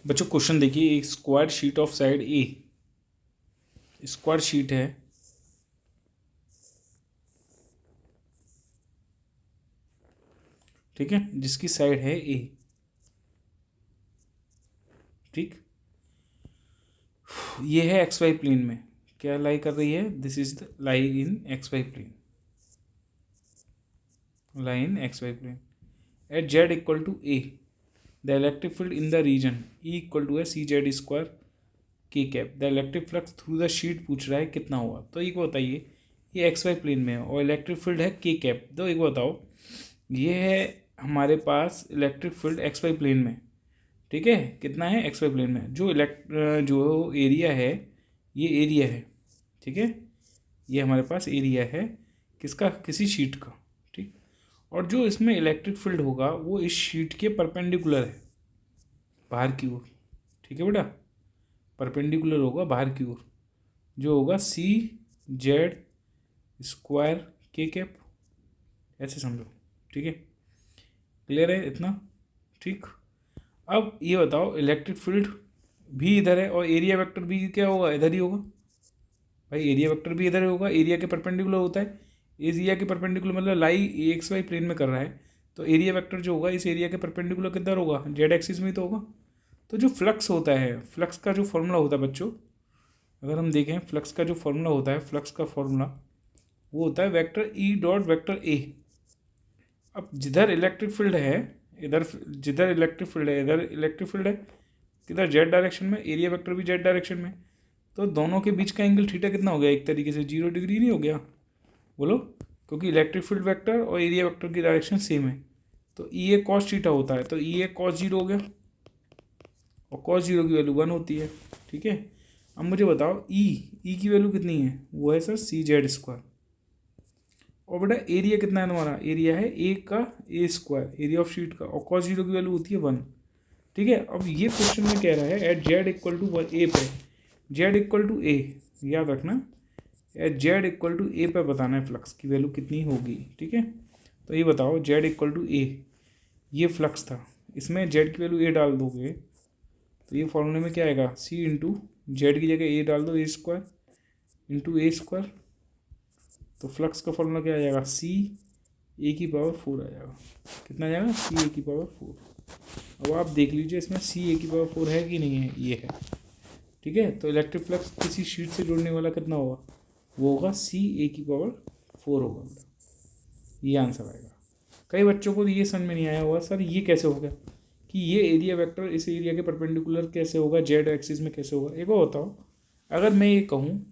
बच्चों क्वेश्चन देखिए, एक square sheet of side A, square sheet है, ठीक है, जिसकी साइड है ए, ठीक, ये है एक्स वाई प्लेन में, क्या लाई कर रही है, this is the lie in X Y plane, lie in X Y plane at Z equal to A, the electric field in the region E equal to है C Z square K cap, the electric flux through the sheet पूछ रहा है कितना हुआ। तो एक बताइए, ये एक्स वाई प्लेन में है और इलेक्ट्रिक फील्ड है के कैप। तो एक बताओ, ये है हमारे पास electric field X Y plane में, ठीक है, कितना है एक्स वाई प्लेन में, जो एरिया है, ये एरिया है, ठीक है, ये हमारे पास एरिया है किसका, किसी शीट का, ठीक, और जो इसमें इलेक्ट्रिक फील्ड होगा वो इस शीट के परपेंडिकुलर है, बाहर की ओर, ठीक है बेटा, परपेंडिकुलर होगा बाहर की ओर, जो होगा सी जेड स्क्वायर के कैप, ऐसे समझो, ठीक है, क्लियर है इतना, ठीक। अब ये बताओ, इलेक्ट्रिक फील्ड भी इधर है और एरिया वेक्टर भी क्या होगा, इधर ही होगा, भाई एरिया वेक्टर भी इधर ही होगा, एरिया के परपेंडिकुलर होता है, एरिया के परपेंडिकुलर मतलब लाई एक्स वाई प्लेन में कर रहा है, तो एरिया वेक्टर जो होगा इस एरिया के परपेंडिकुलर किधर होगा, जेड एक्सिस में ही तो होगा। तो जो फ्लक्स होता है, फ्लक्स का जो फॉर्मूला होता है बच्चों, अगर हम देखें फ्लक्स का जो फॉर्मूला होता है, फ्लक्स का फॉर्मूला वो होता है vector E dot vector A. अब जिधर इलेक्ट्रिक फील्ड है इधर, जिधर इलेक्ट्रिक फील्ड है इधर इलेक्ट्रिक फील्ड है, किधर जेड डायरेक्शन में, एरिया वेक्टर भी जेड डायरेक्शन में, तो दोनों के बीच का एंगल थीटा कितना हो गया, एक तरीके से 0 डिग्री नहीं हो गया, बोलो, क्योंकि इलेक्ट्रिक फील्ड वेक्टर और एरिया वेक्टर की डायरेक्शन सेम है, तो ई ए कॉस थीटा होता है, तो ई ए कॉस 0 हो गया और कॉस 0 की वैल्यू 1 होती है, ठीक है। अब मुझे बताओ ई की वैल्यू कितनी है, वो है सर सी जेड स्क्वायर, और बेटा एरिया कितना है तुम्हारा, एरिया है ए का ए स्क्वायर, एरिया ऑफ शीट का, और कॉस 0 की वैल्यू होती है 1, ठीक है। अब ये क्वेश्चन में कह रहा है एट जेड इक्वल टू ए पे, जेड इक्वल टू ए, याद रखना, एट जेड इक्वल टू ए पे बताना है फ्लक्स की वैल्यू कितनी होगी, ठीक है। तो ये बताओ जेड इक्वल टू ए, ये फ्लक्स था, इसमें जेड की वैल्यू ए डाल दोगे तो ये फॉर्मूले में क्या आएगा, सी इंटू जेड की जगह ए डाल दो, ए स्क्वायर इंटू ए स्क्वायर, तो फ्लक्स का फॉर्मूला क्या आ जाएगा, सी ए की पावर 4 आ जाएगा, कितना आ जाएगा, सी ए की पावर 4। अब आप देख लीजिए इसमें सी ए की पावर 4 है कि नहीं है, ये है, ठीक है। तो इलेक्ट्रिक फ्लक्स किसी शीट से जुड़ने वाला कितना होगा, वो होगा सी ए की पावर 4 होगा, ये आंसर आएगा। कई बच्चों को ये समझ में नहीं आया होगा सर ये कैसे हो गया कि ये एरिया वेक्टर इस एरिया के परपेंडिकुलर कैसे होगा, जेड एक्सिस में कैसे होगा। एक और बताओ, अगर मैं ये कहूँ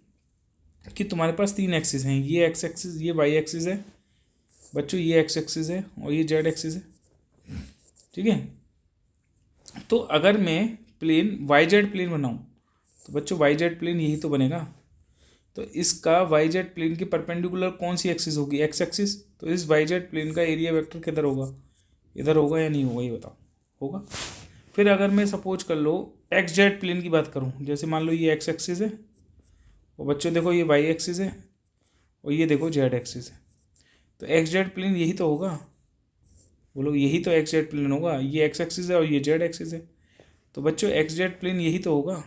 कि तुम्हारे पास 3 एक्सिस हैं, ये एक्स एक्सिस, ये वाई एक्सिस है बच्चों, ये एक्स एक्सिस है और ये जेड एक्सिस है, ठीक है। तो अगर मैं प्लेन वाई जेड प्लेन बनाऊँ तो बच्चों वाई जेड प्लेन यही तो बनेगा, तो इसका वाई जेड प्लेन के परपेंडिकुलर कौन सी एक्सिस होगी, एक्स एक्सिस, तो इस वाई जेड प्लेन का एरिया वेक्टर किधर होगा, इधर होगा या नहीं होगा, ये बताओ, होगा। फिर अगर मैं सपोज कर लो एक्स जेड प्लेन की बात करूँ, जैसे मान लो ये एक्स एक्सिस है और बच्चों देखो ये वाई एक्सिस है और ये देखो जेड एक्सिस है, तो एक्स जेड प्लेन यही तो होगा, बोलो यही तो एक्स जेड प्लेन होगा, ये एक्स एक्सिस है और ये जेड एक्सिस है, तो बच्चों एक्स जेड प्लेन यही तो होगा,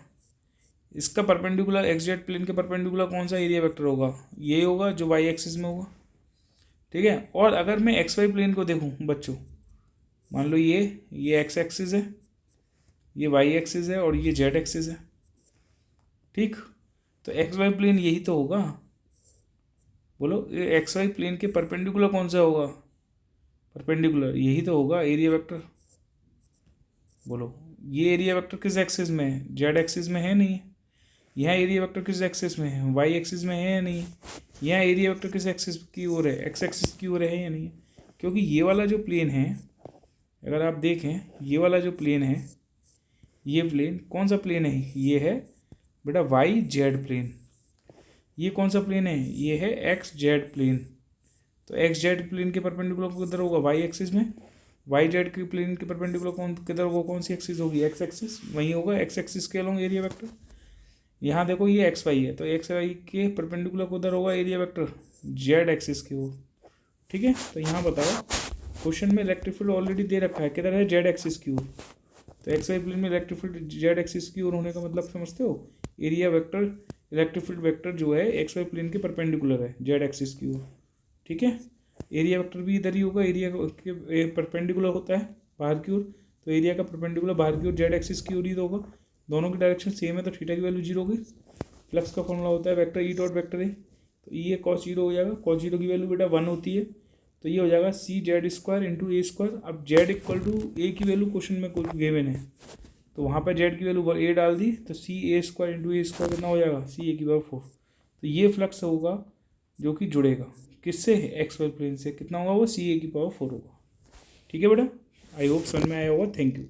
इसका परपेंडिकुलर एक्स जेड प्लेन के परपेंडिकुलर कौन सा एरिया वेक्टर होगा, ये होगा जो वाई एक्सिस में होगा, ठीक है। और अगर मैं एक्स वाई प्लेन को देखूँ बच्चों, मान लो ये एक्स एक्सिस है, ये वाई एक्सिस है और ये जेड एक्सिस है, ठीक, तो एक्स वाई प्लेन यही तो होगा, बोलो एक्स वाई प्लेन के परपेंडिकुलर कौन सा होगा, परपेंडिकुलर यही तो होगा एरिया वेक्टर, बोलो ये एरिया वेक्टर किस एक्सिस में है, जेड एक्सिस में है नहीं है, यहाँ एरिया वेक्टर किस एक्सिस में है, वाई एक्सिस में है या नहीं है, यहाँ एरिया वेक्टर किस एक्सिस की ओर है, एक्स एक्सिस की ओर है या नहीं है, क्योंकि ये वाला जो प्लेन है, अगर आप देखें ये वाला जो प्लेन है, ये प्लेन कौन सा प्लेन है, ये है बेटा वाई जेड प्लेन, ये कौन सा प्लेन है, ये है एक्स जेड प्लेन, तो एक्स जेड प्लेन के परपेंडिकुलर किधर होगा, वाई एक्सिस में, वाई जेड के प्लेन के परपेंडिकुलर किधर होगा, कौन सी एक्सिस होगी, एक्स एक्सिस, वहीं होगा एक्स एक्सिस के अलोंग एरिया वेक्टर। यहाँ देखो ये एक्स वाई है, तो एक्स वाई के परपेंडिकुलर उधर होगा एरिया वेक्टर, जेड एक्सिस की ओर, ठीक है। तो यहाँ बताओ क्वेश्चन में इलेक्ट्रिक फील्ड ऑलरेडी दे रखा है, किधर है, जेड एक्सिस की ओर, तो एक्स वाई प्लेन में इलेक्ट्रिक फील्ड जेड एक्सिस की ओर होने का मतलब समझते हो, area vector electric field vector जो है एक्स वाई प्लेन के परपेंडिकुलर है जेड एक्सिस की ओर, ठीक है। एरिया वेक्टर भी इधर ही होगा, एरिया के परपेंडिकुलर होता है बाहर की ओर, तो एरिया का परपेंडिकुलर बाहर की ओर जेड एक्सिस की ओर ही तो होगा, दोनों की डायरेक्शन सेम है तो थीटा की वैल्यू जीरो होगी। फ्लक्स का फॉर्मूला होता है vector E dot vector A, तो ई ए कॉस जीरो हो जाएगा, कॉस जीरो की वैल्यू बेटा 1 होती है, तो ये हो जाएगा सी जेड स्क्वायर इंटू ए स्क्वायर। अब जेड इक्वल टू ए की वैल्यू क्वेश्चन में कुछ गिवन है, तो वहाँ पर जेड की वैल्यू ए डाल दी, तो सी ए स्क्वायर इंटू ए स्क्वायर कितना हो जाएगा, सी ए की पावर 4। तो ये फ्लक्स होगा जो कि जुड़ेगा किससे, एक्स वाई प्लेन से, कितना होगा वो, सी ए की पावर 4 होगा। ठीक है बेटा, आई होप समझ में आया होगा, थैंक यू।